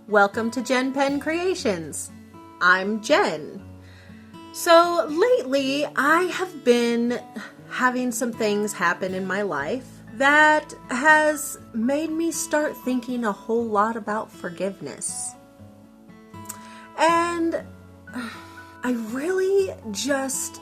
Welcome to JenPenCreations. I'm Jen. So lately I have been having some things happen in my life that has made me start thinking a whole lot about forgiveness. And I really just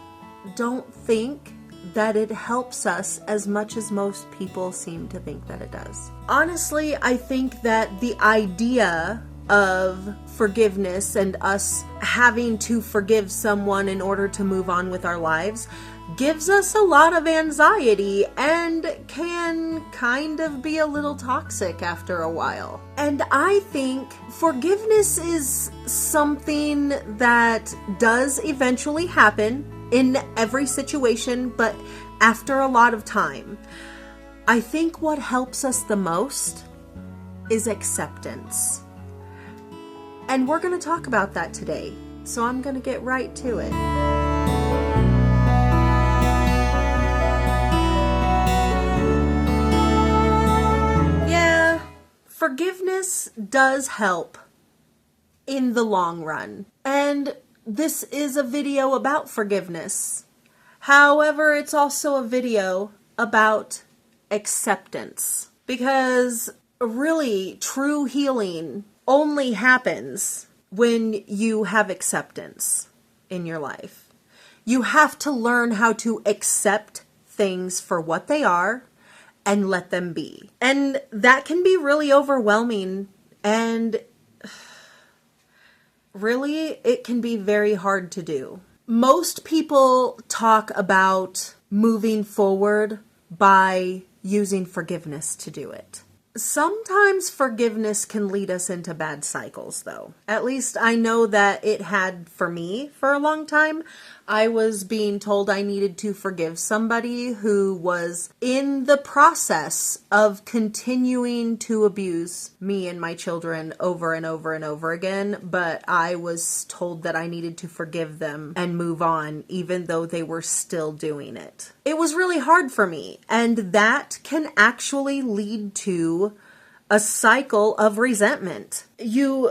don't think that it helps us as much as most people seem to think that it does. Honestly, I think that the idea of forgiveness and us having to forgive someone in order to move on with our lives gives us a lot of anxiety and can kind of be a little toxic after a while. And I think forgiveness is something that does eventually happen in every situation, but after a lot of time. I think what helps us the most is acceptance. And we're going to talk about that today. So I'm going to get right to it. Yeah, forgiveness does help in the long run. And this is a video about forgiveness. However, it's also a video about acceptance. Because really, true healing only happens when you have acceptance in your life. You have to learn how to accept things for what they are and let them be. And that can be really overwhelming, and really, it can be very hard to do. Most people talk about moving forward by using forgiveness to do it. Sometimes forgiveness can lead us into bad cycles, though. At least I know that it had for me for a long time. I was being told I needed to forgive somebody who was in the process of continuing to abuse me and my children over and over and over again, but I was told that I needed to forgive them and move on, even though they were still doing it. It was really hard for me, and that can actually lead to a cycle of resentment. You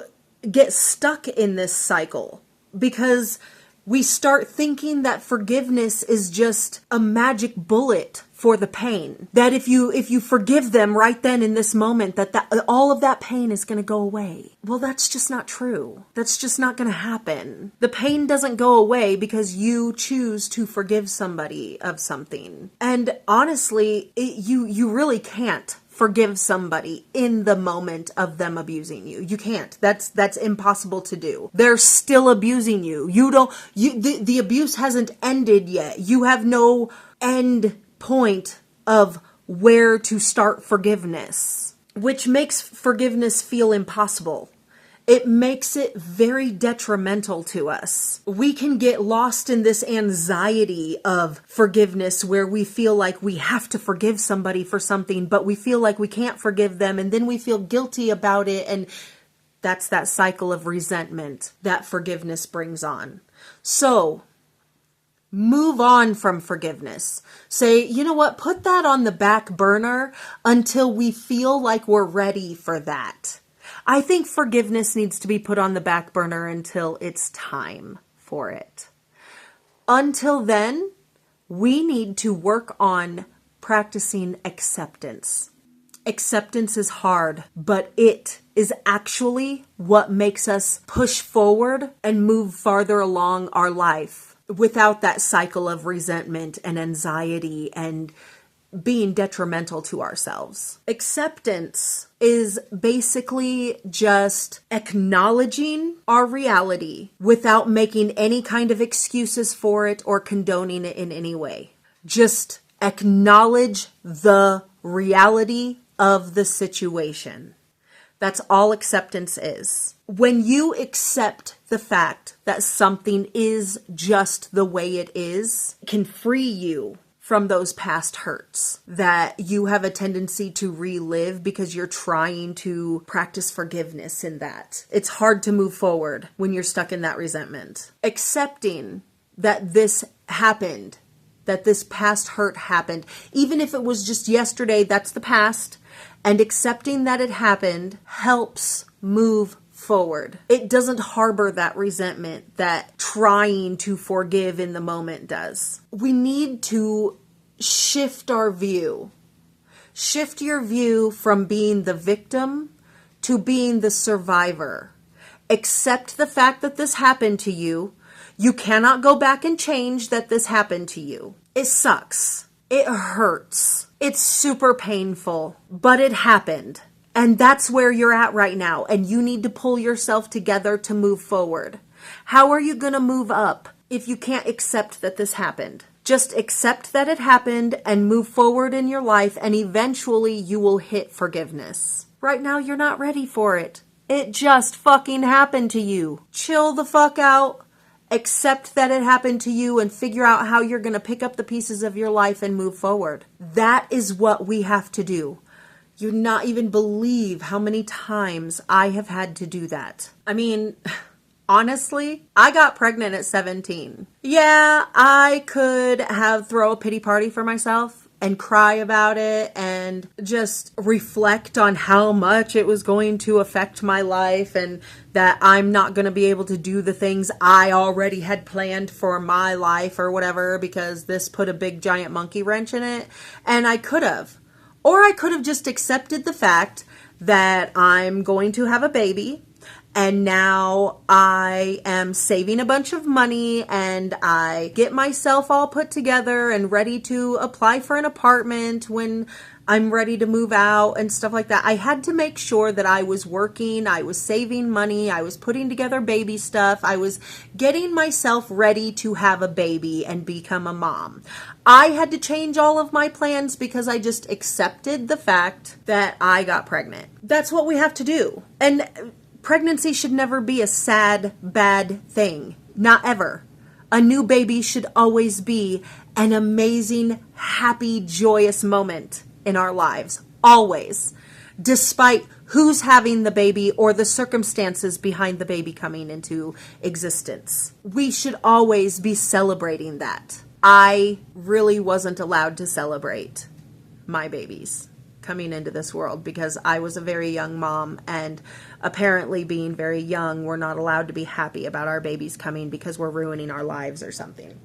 get stuck in this cycle because we start thinking that forgiveness is just a magic bullet for the pain. That if you forgive them right then in this moment, that all of that pain is going to go away. Well, that's just not true. That's just not going to happen. The pain doesn't go away because you choose to forgive somebody of something. And honestly, you really can't forgive somebody in the moment of them abusing you. You can't. That's impossible to do. They're still abusing you. The abuse hasn't ended yet. You have no end point of where to start forgiveness, which makes forgiveness feel impossible. It makes it very detrimental to us. We can get lost in this anxiety of forgiveness where we feel like we have to forgive somebody for something, but we feel like we can't forgive them, and then we feel guilty about it, and that's that cycle of resentment that forgiveness brings on. So, move on from forgiveness. Say, you know what, put that on the back burner until we feel like we're ready for that. I think forgiveness needs to be put on the back burner until it's time for it. Until then, we need to work on practicing acceptance. Acceptance is hard, but it is actually what makes us push forward and move farther along our life without that cycle of resentment and anxiety and being detrimental to ourselves. Acceptance is basically just acknowledging our reality without making any kind of excuses for it or condoning it in any way. Just acknowledge the reality of the situation. That's all acceptance is. When you accept the fact that something is just the way it is, it can free you from those past hurts that you have a tendency to relive because you're trying to practice forgiveness in that. It's hard to move forward when you're stuck in that resentment. Accepting that this happened, that this past hurt happened, even if it was just yesterday, that's the past, and accepting that it happened helps move forward. It doesn't harbor that resentment that trying to forgive in the moment does. We need to shift our view. Shift your view from being the victim to being the survivor. Accept the fact that this happened to you. You cannot go back and change that this happened to you. It sucks. It hurts. It's super painful, but it happened. And that's where you're at right now. And you need to pull yourself together to move forward. How are you going to move up if you can't accept that this happened? Just accept that it happened and move forward in your life, and eventually you will hit forgiveness. Right now, you're not ready for it. It just fucking happened to you. Chill the fuck out. Accept that it happened to you and figure out how you're going to pick up the pieces of your life and move forward. That is what we have to do. You not even believe how many times I have had to do that. I mean, honestly, I got pregnant at 17. Yeah, I could have throw a pity party for myself and cry about it and just reflect on how much it was going to affect my life and that I'm not going to be able to do the things I already had planned for my life or whatever because this put a big giant monkey wrench in it. And I could have. Or I could have just accepted the fact that I'm going to have a baby and now I am saving a bunch of money and I get myself all put together and ready to apply for an apartment when I'm ready to move out and stuff like that. I had to make sure that I was working, I was saving money, I was putting together baby stuff, I was getting myself ready to have a baby and become a mom. I had to change all of my plans because I just accepted the fact that I got pregnant. That's what we have to do. And pregnancy should never be a sad, bad thing. Not ever. A new baby should always be an amazing, happy, joyous moment in our lives. Always. Despite who's having the baby or the circumstances behind the baby coming into existence. We should always be celebrating that. I really wasn't allowed to celebrate my babies coming into this world because I was a very young mom, and apparently being very young, we're not allowed to be happy about our babies coming because we're ruining our lives or something.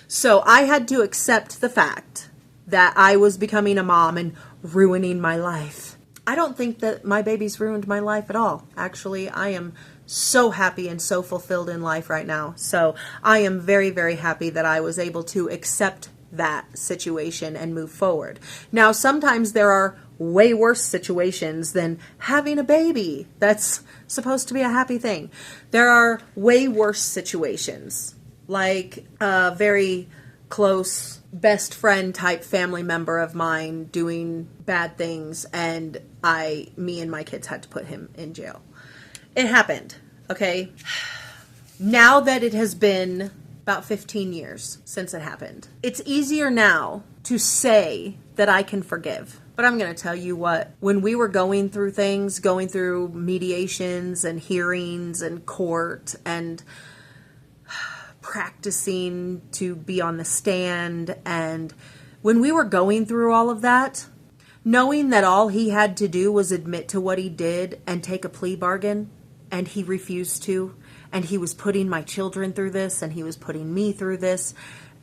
So I had to accept the fact that I was becoming a mom and ruining my life. I don't think that my babies ruined my life at all. Actually, I am so happy and so fulfilled in life right now. So I am very, very happy that I was able to accept that situation and move forward. Now, sometimes there are way worse situations than having a baby. That's supposed to be a happy thing. There are way worse situations, like a very close best friend type family member of mine doing bad things, and me and my kids had to put him in jail. It happened, okay? Now that it has been about 15 years since it happened, it's easier now to say that I can forgive. But I'm going to tell you what, when we were going through things, going through mediations and hearings and court and practicing to be on the stand, and when we were going through all of that, knowing that all he had to do was admit to what he did and take a plea bargain, and he refused to, and he was putting my children through this, and he was putting me through this,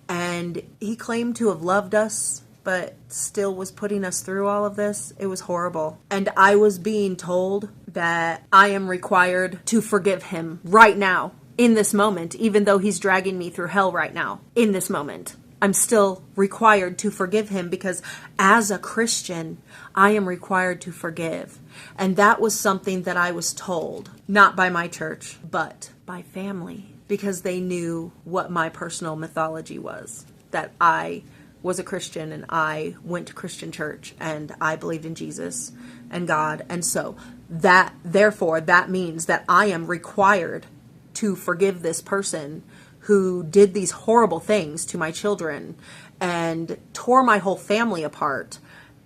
and he claimed to have loved us, but still was putting us through all of this. It was horrible. And I was being told that I am required to forgive him right now, in this moment, even though he's dragging me through hell right now, in this moment. I'm still required to forgive him because as a Christian, I am required to forgive. And that was something that I was told, not by my church, but by family, because they knew what my personal mythology was, that I was a Christian and I went to Christian church and I believed in Jesus and God. And so therefore that means that I am required to forgive this person who did these horrible things to my children and tore my whole family apart.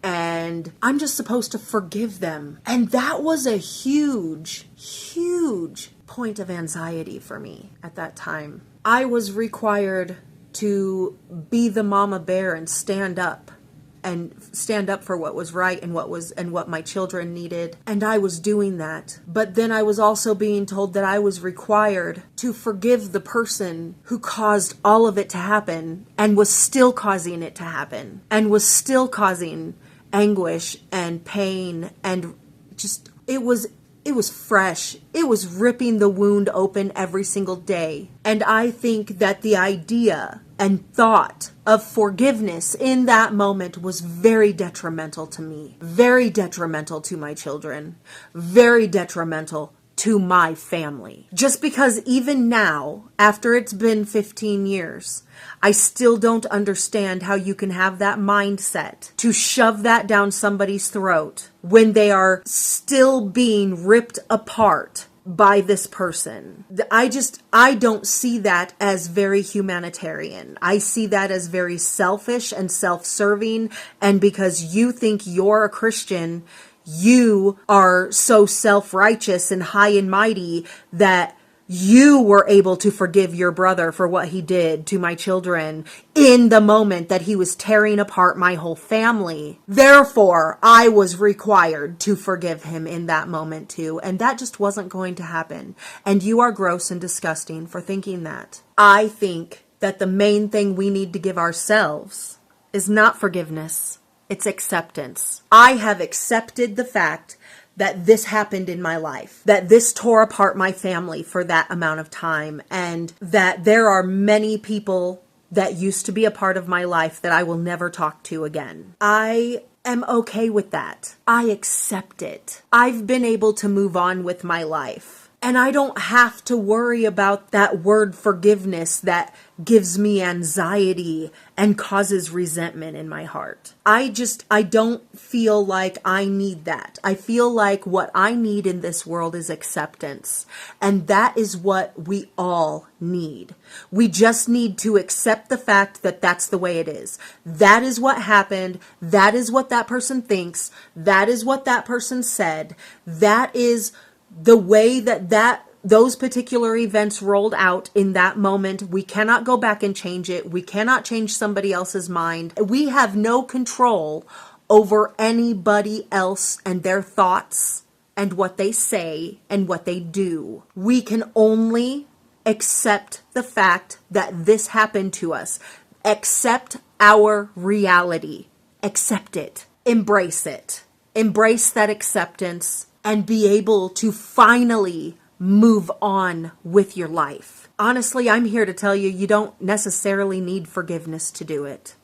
And I'm just supposed to forgive them. And that was a huge, huge point of anxiety for me at that time. I was required to be the mama bear and stand up and stand up for what was right and what my children needed. And I was doing that. But then I was also being told that I was required to forgive the person who caused all of it to happen and was still causing it to happen and was still causing anguish and pain, and just it was fresh. It was ripping the wound open every single day. And I think that the idea and thought of forgiveness in that moment was very detrimental to me, very detrimental to my children, very detrimental to my family. Just because even now, after it's been 15 years, I still don't understand how you can have that mindset to shove that down somebody's throat when they are still being ripped apart by this person. I don't see that as very humanitarian. I see that as very selfish and self-serving, and because you think you're a Christian, you are so self-righteous and high and mighty that you were able to forgive your brother for what he did to my children in the moment that he was tearing apart my whole family. Therefore, I was required to forgive him in that moment too. And that just wasn't going to happen. And you are gross and disgusting for thinking that. I think that the main thing we need to give ourselves is not forgiveness. It's acceptance. I have accepted the fact that this happened in my life, that this tore apart my family for that amount of time, and that there are many people that used to be a part of my life that I will never talk to again. I am okay with that. I accept it. I've been able to move on with my life. And I don't have to worry about that word forgiveness that gives me anxiety and causes resentment in my heart. I don't feel like I need that. I feel like what I need in this world is acceptance. And that is what we all need. We just need to accept the fact that that's the way it is. That is what happened. That is what that person thinks. That is what that person said. That is the way that those particular events rolled out in that moment. We cannot go back and change it. We cannot change somebody else's mind. We have no control over anybody else and their thoughts and what they say and what they do. We can only accept the fact that this happened to us. Accept our reality. Accept it. Embrace it. Embrace that acceptance. And be able to finally move on with your life. Honestly, I'm here to tell you, you don't necessarily need forgiveness to do it.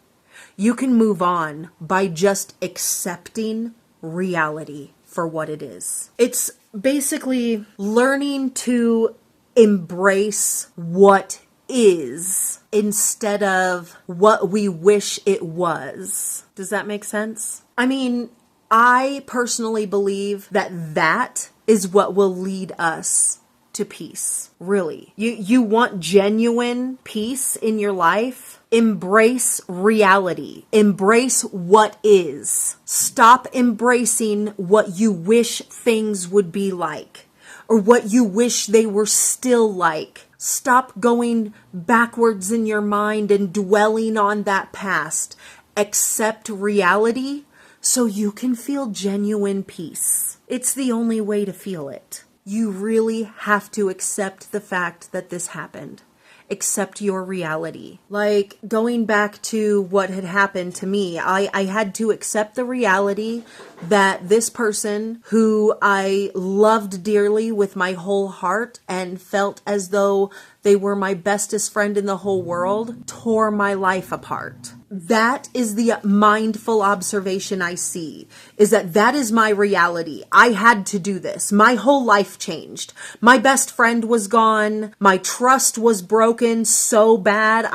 You can move on by just accepting reality for what it is. It's basically learning to embrace what is instead of what we wish it was. Does that make sense? I mean, I personally believe that is what will lead us to peace. Really. You want genuine peace in your life? Embrace reality. Embrace what is. Stop embracing what you wish things would be like, or what you wish they were still like. Stop going backwards in your mind and dwelling on that past. Accept reality so you can feel genuine peace. It's the only way to feel it. You really have to accept the fact that this happened. Accept your reality. Like going back to what had happened to me, I had to accept the reality that this person who I loved dearly with my whole heart and felt as though they were my bestest friend in the whole world tore my life apart. That is the mindful observation I see, is that is my reality. I had to do this. My whole life changed. My best friend was gone. My trust was broken so bad.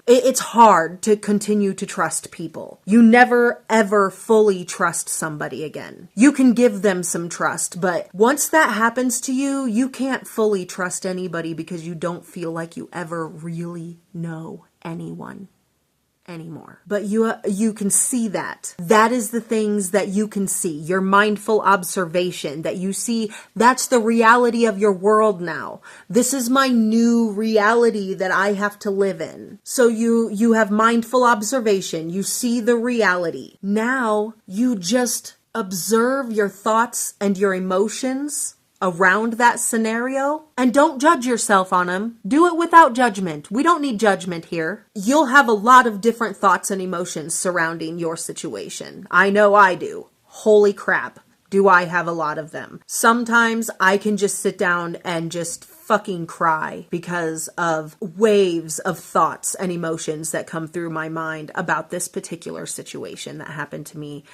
It's hard to continue to trust people. You never ever fully trust somebody again. You can give them some trust, but once that happens to you, you can't fully trust anybody because you don't feel like you ever really know anyone. anymore. But you can see that. That is the things that you can see. Your mindful observation that you see, that's the reality of your world now. This is my new reality that I have to live in. So you have mindful observation. You see the reality. Now you just observe your thoughts and your emotions around that scenario, and don't judge yourself on them. Do it without judgment. We don't need judgment here. You'll have a lot of different thoughts and emotions surrounding your situation. I know I do. Holy crap. Do I have a lot of them? Sometimes I can just sit down and just fucking cry because of waves of thoughts and emotions that come through my mind about this particular situation that happened to me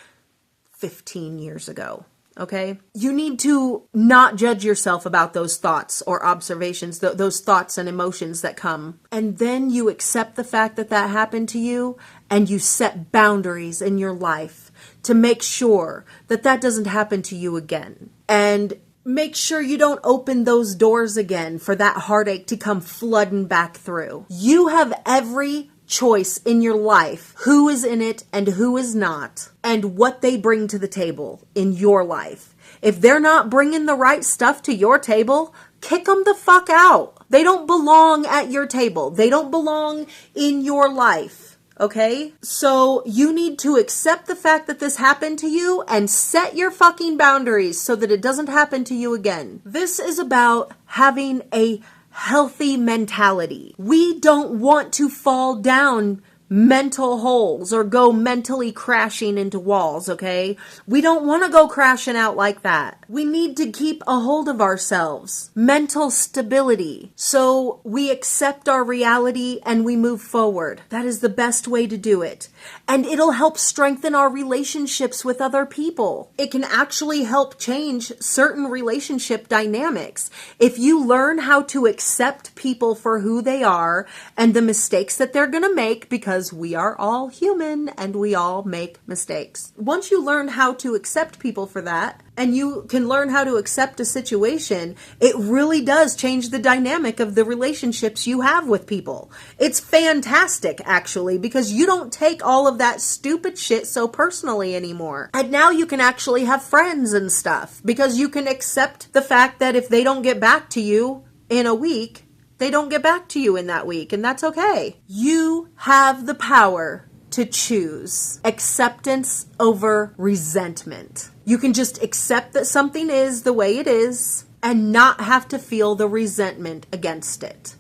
15 years ago. Okay? You need to not judge yourself about those thoughts or observations, those thoughts and emotions that come. And then you accept the fact that that happened to you, and you set boundaries in your life to make sure that that doesn't happen to you again. And make sure you don't open those doors again for that heartache to come flooding back through. You have every choice in your life, who is in it and who is not, and what they bring to the table in your life. If they're not bringing the right stuff to your table, kick them the fuck out. They don't belong at your table. They don't belong in your life. Okay? So you need to accept the fact that this happened to you and set your fucking boundaries so that it doesn't happen to you again. This is about having a healthy mentality. We don't want to fall down mental holes or go mentally crashing into walls, okay? We don't want to go crashing out like that. We need to keep a hold of ourselves. Mental stability. So we accept our reality and we move forward. That is the best way to do it. And it'll help strengthen our relationships with other people. It can actually help change certain relationship dynamics. If you learn how to accept people for who they are and the mistakes that they're going to make, because we are all human and we all make mistakes. Once you learn how to accept people for that, and you can learn how to accept a situation, it really does change the dynamic of the relationships you have with people. It's fantastic, actually, because you don't take all of that stupid shit so personally anymore. And now you can actually have friends and stuff, because you can accept the fact that if they don't get back to you in a week, they don't get back to you in that week, and that's okay. You have the power to choose acceptance over resentment. You can just accept that something is the way it is and not have to feel the resentment against it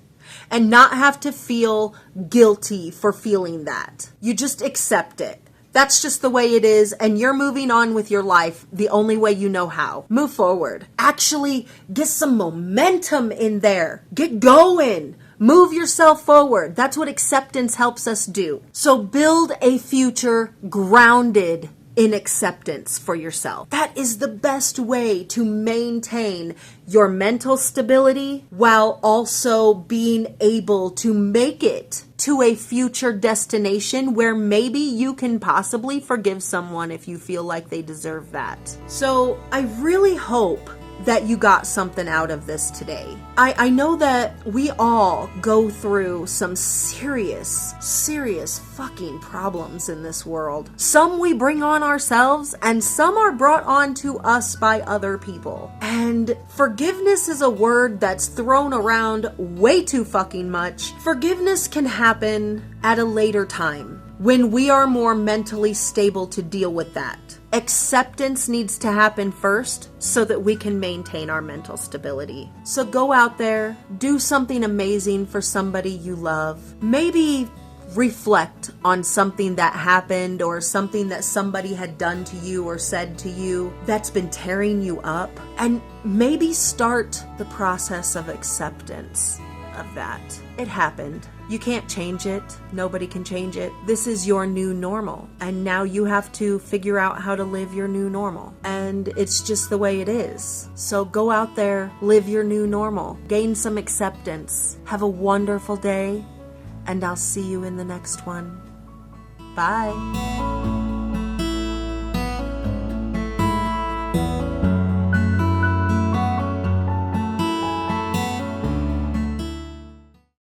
and not have to feel guilty for feeling that. You just accept it. That's just the way it is, and you're moving on with your life the only way you know how. Move forward. Actually, get some momentum in there. Get going. Move yourself forward. That's what acceptance helps us do. So build a future grounded in acceptance for yourself. That is the best way to maintain your mental stability while also being able to make it to a future destination where maybe you can possibly forgive someone if you feel like they deserve that. So I really hope that you got something out of this today. I know that we all go through some serious fucking problems in this world. Some we bring on ourselves, and some are brought on to us by other people. And forgiveness is a word that's thrown around way too fucking much. Forgiveness can happen at a later time when we are more mentally stable to deal with that. Acceptance needs to happen first so that we can maintain our mental stability. So go out there, do something amazing for somebody you love. Maybe reflect on something that happened or something that somebody had done to you or said to you that's been tearing you up. And maybe start the process of acceptance of that. It happened. You can't change it. Nobody can change it. This is your new normal. And now you have to figure out how to live your new normal. And it's just the way it is. So go out there, live your new normal. Gain some acceptance. Have a wonderful day. And I'll see you in the next one. Bye.